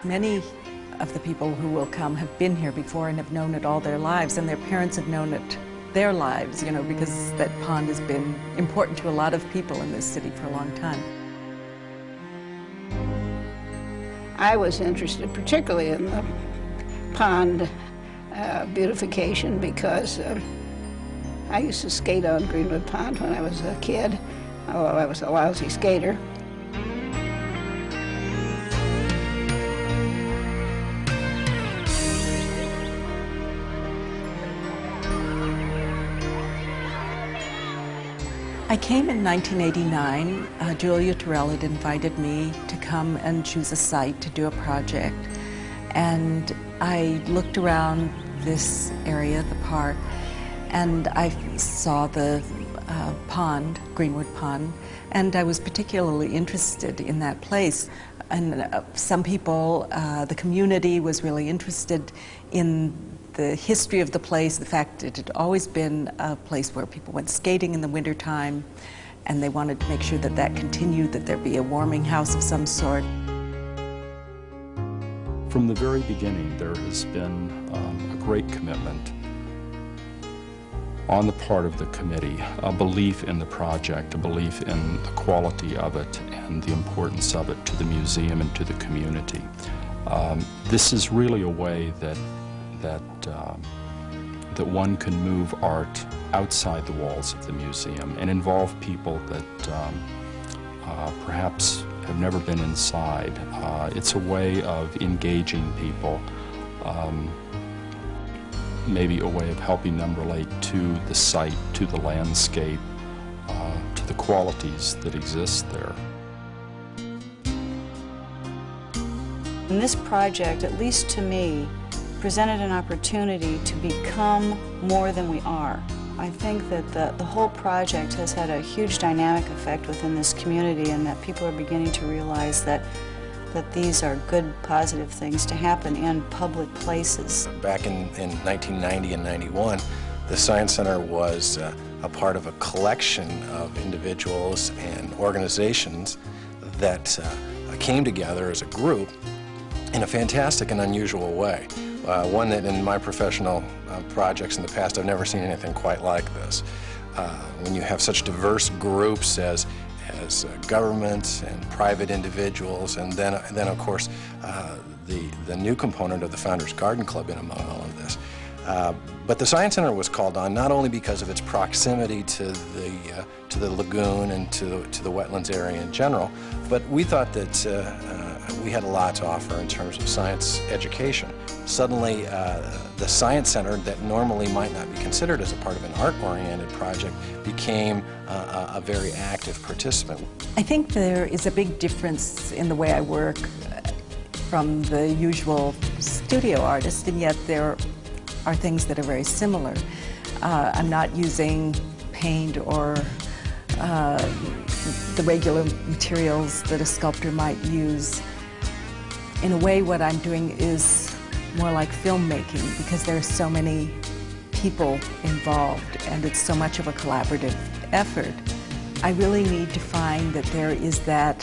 Many of the people who will come have been here before and have known it all their lives, and their parents have known it their lives, you know, because that pond has been important to a lot of people in this city for a long time. I was interested particularly in the pond beautification because I used to skate on Greenwood Pond when I was a kid, although I was a lousy skater. I came in 1989. Julia Terrell had invited me to come and choose a site to do a project. And I looked around this area, the park, and I saw the pond, Greenwood Pond, and I was particularly interested in that place. And some people, the community was really interested in the history of the place, the fact that it had always been a place where people went skating in the wintertime, and they wanted to make sure that that continued, that there be a warming house of some sort. From the very beginning, there has been a great commitment on the part of the committee, a belief in the project, a belief in the quality of it and the importance of it to the museum and to the community. This is really a way that one can move art outside the walls of the museum and involve people that perhaps have never been inside. It's a way of engaging people, maybe a way of helping them relate to the site, to the landscape, to the qualities that exist there. And this project, at least to me, presented an opportunity to become more than we are. I think that the whole project has had a huge dynamic effect within this community, and that people are beginning to realize that these are good, positive things to happen in public places. Back in 1990 and 91, the Science Center was a part of a collection of individuals and organizations that came together as a group in a fantastic and unusual way. One that in my professional projects in the past, I've never seen anything quite like this. When you have such diverse groups as governments and private individuals, and then of course the new component of the Founders Garden Club in among all of this. But the Science Center was called on not only because of its proximity to the lagoon and to the wetlands area in general, but we thought that we had a lot to offer in terms of science education. Suddenly, the Science Center, that normally might not be considered as a part of an art-oriented project, became a very active participant. I think there is a big difference in the way I work from the usual studio artist, and yet there are things that are very similar. I'm not using paint or the regular materials that a sculptor might use. In a way, what I'm doing is more like filmmaking, because there are so many people involved and it's so much of a collaborative effort. I really need to find that there is that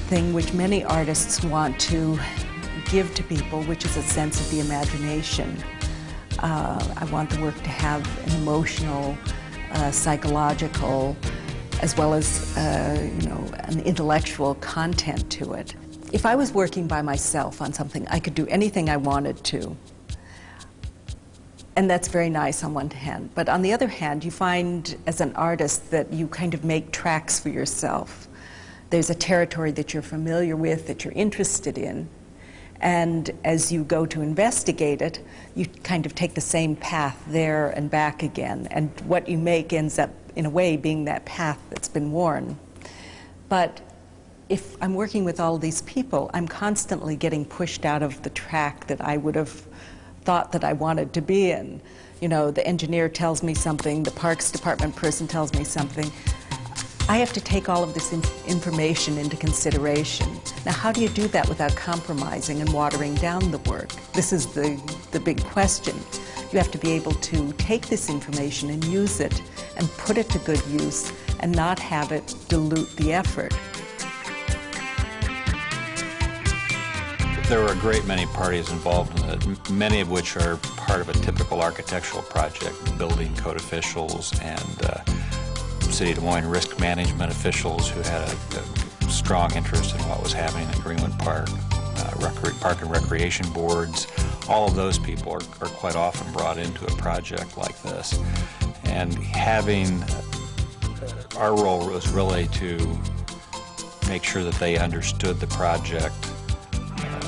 thing which many artists want to give to people, which is a sense of the imagination. I want the work to have an emotional, psychological, as well as an intellectual content to it. If I was working by myself on something, I could do anything I wanted to. And that's very nice on one hand. But on the other hand, you find as an artist that you kind of make tracks for yourself. There's a territory that you're familiar with, that you're interested in. And as you go to investigate it, you kind of take the same path there and back again. And what you make ends up, in a way, being that path that's been worn. But if I'm working with all these people, I'm constantly getting pushed out of the track that I would have thought that I wanted to be in. You know, the engineer tells me something, the Parks Department person tells me something. I have to take all of this information into consideration. Now, how do you do that without compromising and watering down the work? This is the big question. You have to be able to take this information and use it and put it to good use and not have it dilute the effort. There were a great many parties involved in it, many of which are part of a typical architectural project, building code officials and City of Des Moines risk management officials who had a strong interest in what was happening at Greenwood Park, park and recreation boards. All of those people are quite often brought into a project like this. And having, our role was really to make sure that they understood the project,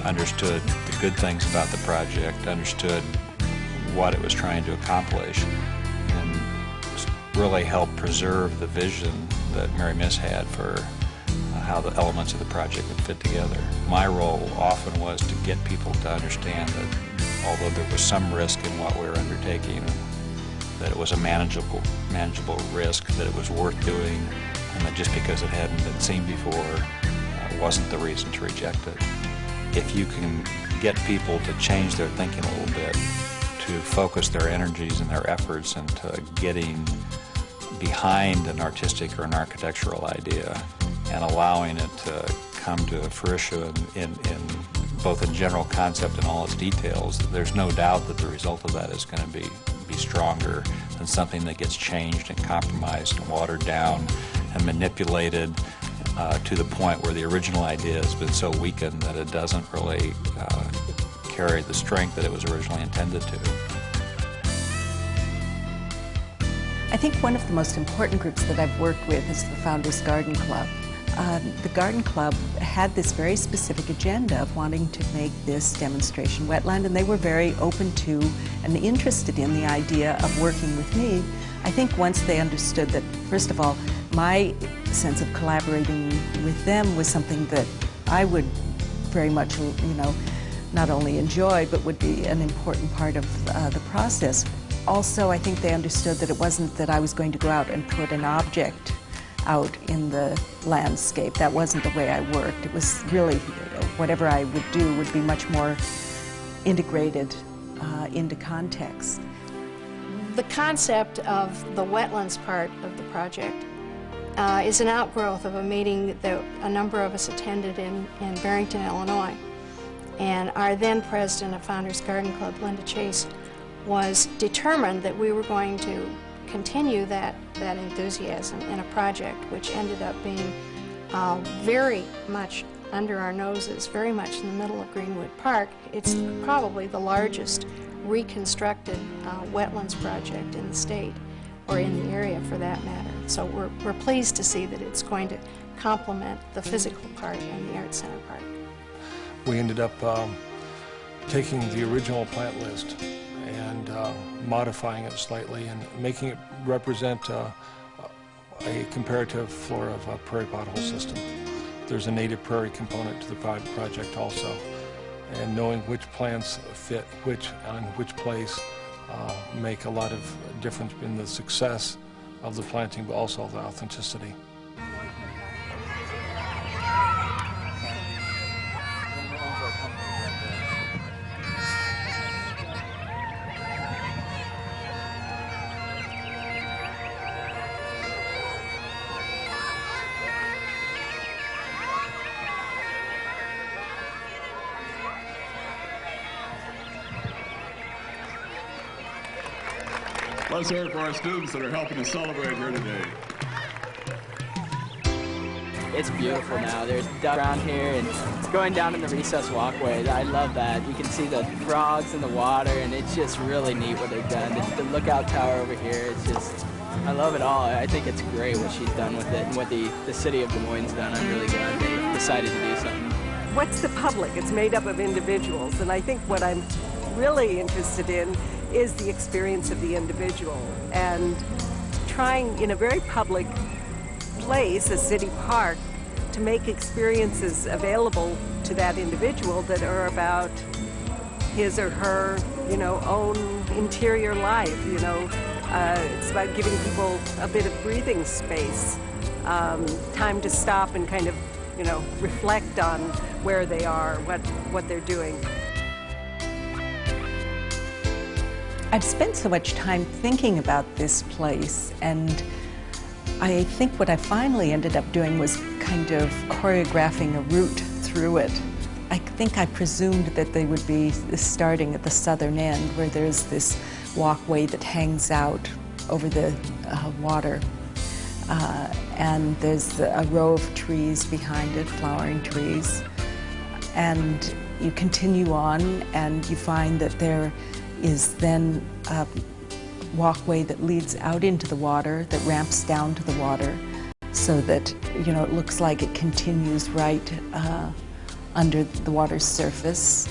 understood the good things about the project, understood what it was trying to accomplish, and really help preserve the vision that Mary Miss had for how the elements of the project would fit together. My role often was to get people to understand that although there was some risk in what we were undertaking, that it was a manageable risk, that it was worth doing, and that just because it hadn't been seen before wasn't the reason to reject it. If you can get people to change their thinking a little bit, to focus their energies and their efforts into getting behind an artistic or an architectural idea and allowing it to come to fruition in both in general concept and all its details, there's no doubt that the result of that is going to be stronger than something that gets changed and compromised and watered down and manipulated to the point where the original idea has been so weakened that it doesn't really carry the strength that it was originally intended to. I think one of the most important groups that I've worked with is the Founders Garden Club. The Garden Club had this very specific agenda of wanting to make this demonstration wetland, and they were very open to and interested in the idea of working with me. I think once they understood that, first of all, my sense of collaborating with them was something that I would very much, not only enjoy, but would be an important part of the process. Also, I think they understood that it wasn't that I was going to go out and put an object out in the landscape. That wasn't the way I worked. It was really, whatever I would do would be much more integrated into context. The concept of the wetlands part of the project is an outgrowth of a meeting that a number of us attended in Barrington, Illinois. And our then president of Founders Garden Club, Linda Chase, was determined that we were going to continue that enthusiasm in a project which ended up being very much under our noses, very much in the middle of Greenwood Park. It's probably the largest reconstructed wetlands project in the state, or in the area for that matter. So we're pleased to see that it's going to complement the physical part and the art center part. We ended up taking the original plant list and modifying it slightly and making it represent a comparative flora of a prairie pothole system. There's a native prairie component to the project also, and knowing which plants fit on which place make a lot of difference in the success of the planting, but also the authenticity. Let's hear it for our students that are helping us celebrate here today. It's beautiful now. There's duck around here, and it's going down in the recess walkway. I love that. You can see the frogs in the water, and it's just really neat what they've done. The lookout tower over here, it's just, I love it all. I think it's great what she's done with it and what the city of Des Moines done. I'm really glad they decided to do something. What's the public? It's made up of individuals, and I think what I'm really interested in is the experience of the individual, and trying in a very public place, a city park, to make experiences available to that individual that are about his or her, own interior life. It's about giving people a bit of breathing space, time to stop and kind of, reflect on where they are, what they're doing. I've spent so much time thinking about this place, and I think what I finally ended up doing was kind of choreographing a route through it I think I presumed that they would be starting at the southern end, where there's this walkway that hangs out over the water. And there's a row of trees behind it, flowering trees. And you continue on and you find that there is then a walkway that leads out into the water, that ramps down to the water, so that, you know, it looks like it continues right under the water's surface.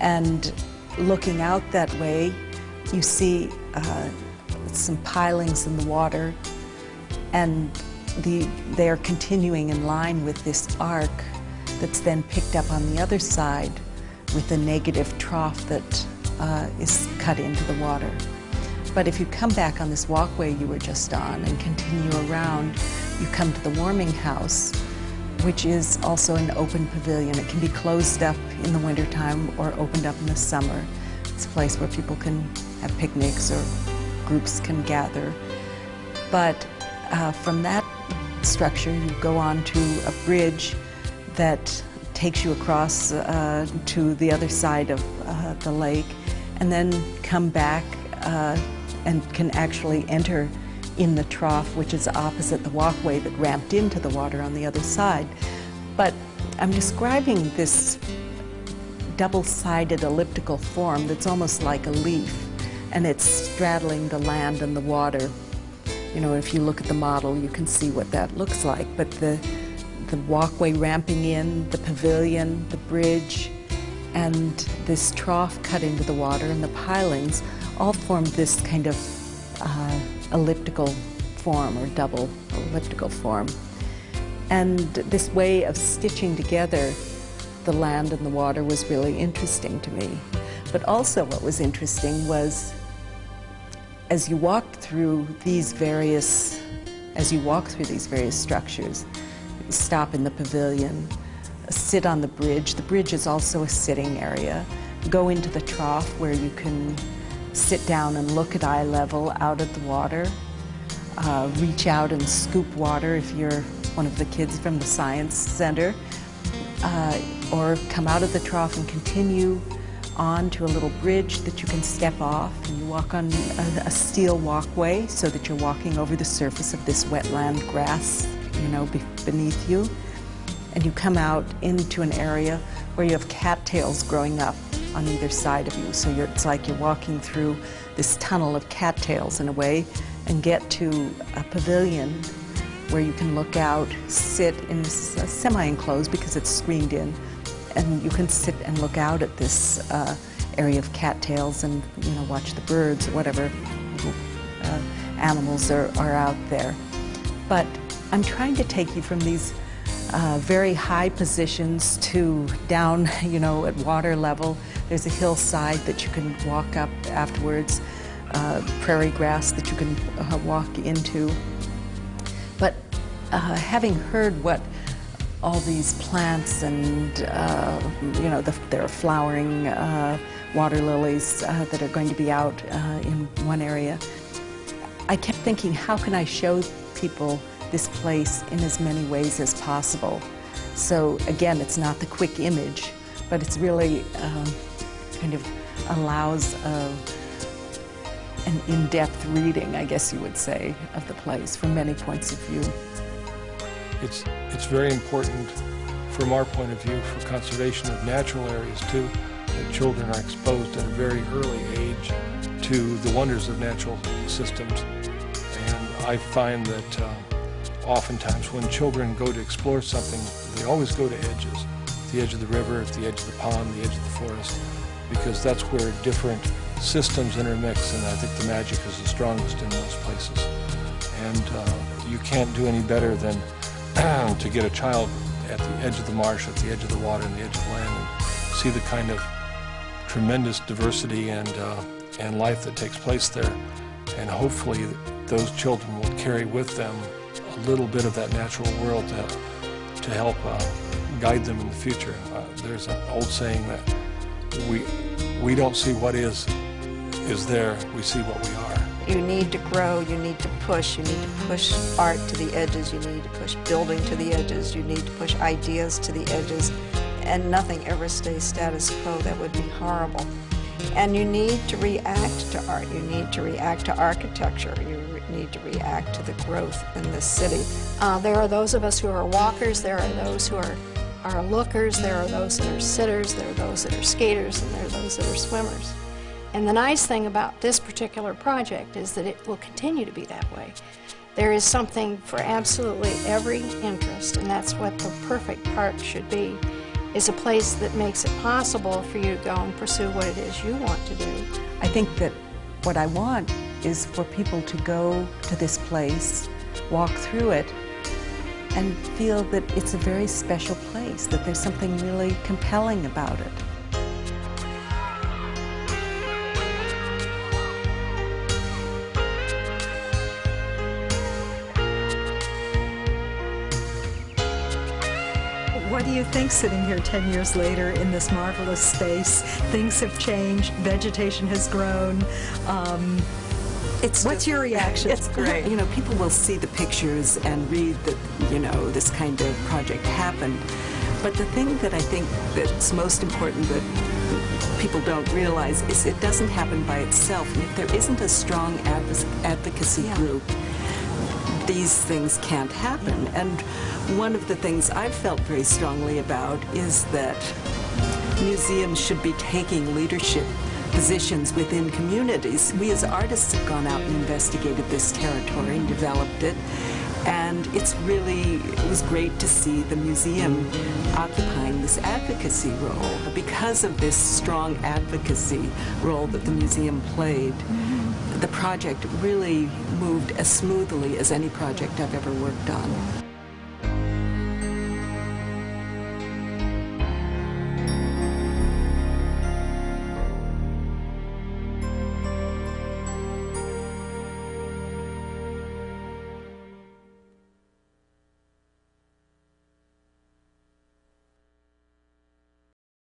And looking out that way, you see some pilings in the water, and they are continuing in line with this arc that's then picked up on the other side with a negative trough that is cut into the water. But if you come back on this walkway you were just on and continue around, you come to the warming house, which is also an open pavilion. It can be closed up in the wintertime or opened up in the summer. It's a place where people can have picnics or groups can gather. But from that structure, you go on to a bridge that takes you across to the other side of the lake, and then come back and can actually enter in the trough, which is opposite the walkway that ramped into the water on the other side. But I'm describing this double-sided elliptical form that's almost like a leaf, and it's straddling the land and the water. You know, if you look at the model, you can see what that looks like. But the walkway ramping in, the pavilion, the bridge, and this trough cut into the water and the pilings all form this kind of elliptical form, or double elliptical form. And this way of stitching together the land and the water was really interesting to me. But also what was interesting was, as you walk through these various structures, you stop in the pavilion, sit on the bridge. The bridge is also a sitting area. Go into the trough where you can sit down and look at eye level out at the water. Reach out and scoop water if you're one of the kids from the science center. Or come out of the trough and continue on to a little bridge that you can step off, and you walk on a steel walkway so that you're walking over the surface of this wetland grass, you know, beneath you. And you come out into an area where you have cattails growing up on either side of you. So it's like you're walking through this tunnel of cattails in a way, and get to a pavilion where you can look out, sit in semi-enclosed because it's screened in, and you can sit and look out at this area of cattails and, you know, watch the birds or whatever animals are out there. But I'm trying to take you from these very high positions to down, you know, at water level. There's a hillside that you can walk up afterwards, prairie grass that you can walk into. But having heard what all these plants and, you know, there are flowering water lilies that are going to be out in one area, I kept thinking, how can I show people this place in as many ways as possible? So again, it's not the quick image, but it's really kind of allows an in-depth reading, I guess you would say, of the place from many points of view. It's very important from our point of view for conservation of natural areas too, that children are exposed at a very early age to the wonders of natural systems. And I find that oftentimes when children go to explore something, they always go to edges. The edge of the river, the edge of the pond, the edge of the forest, because that's where different systems intermix, and I think the magic is the strongest in those places. And you can't do any better than to get a child at the edge of the marsh, at the edge of the water, and the edge of the land, and see the kind of tremendous diversity and life that takes place there. And hopefully those children will carry with them a little bit of that natural world to help guide them in the future. There's an old saying that we don't see what is there, we see what we are. You need to grow, you need to push art to the edges, you need to push building to the edges, you need to push ideas to the edges, and nothing ever stays status quo. That would be horrible. And you need to react to art. You need to react to architecture. You need to react to the growth in the city. There are those of us who are walkers, there are those who are lookers, there are those that are sitters, there are those that are skaters, and there are those that are swimmers. And the nice thing about this particular project is that it will continue to be that way. There is something for absolutely every interest, and that's what the perfect park should be, is a place that makes it possible for you to go and pursue what it is you want to do. I think that what I want is for people to go to this place, walk through it, and feel that it's a very special place, that there's something really compelling about it. What do you think sitting here 10 years later in this marvelous space? Things have changed, vegetation has grown. What's your reaction? It's great. You know, people will see the pictures and read that, you know, this kind of project happened. But the thing that I think that's most important that people don't realize is it doesn't happen by itself. And if there isn't a strong advocacy group, these things can't happen. And one of the things I've felt very strongly about is that museums should be taking leadership positions within communities. We as artists have gone out and investigated this territory and developed it. And it was great to see the museum occupying this advocacy role. Because of this strong advocacy role that the museum played, the project really moved as smoothly as any project I've ever worked on.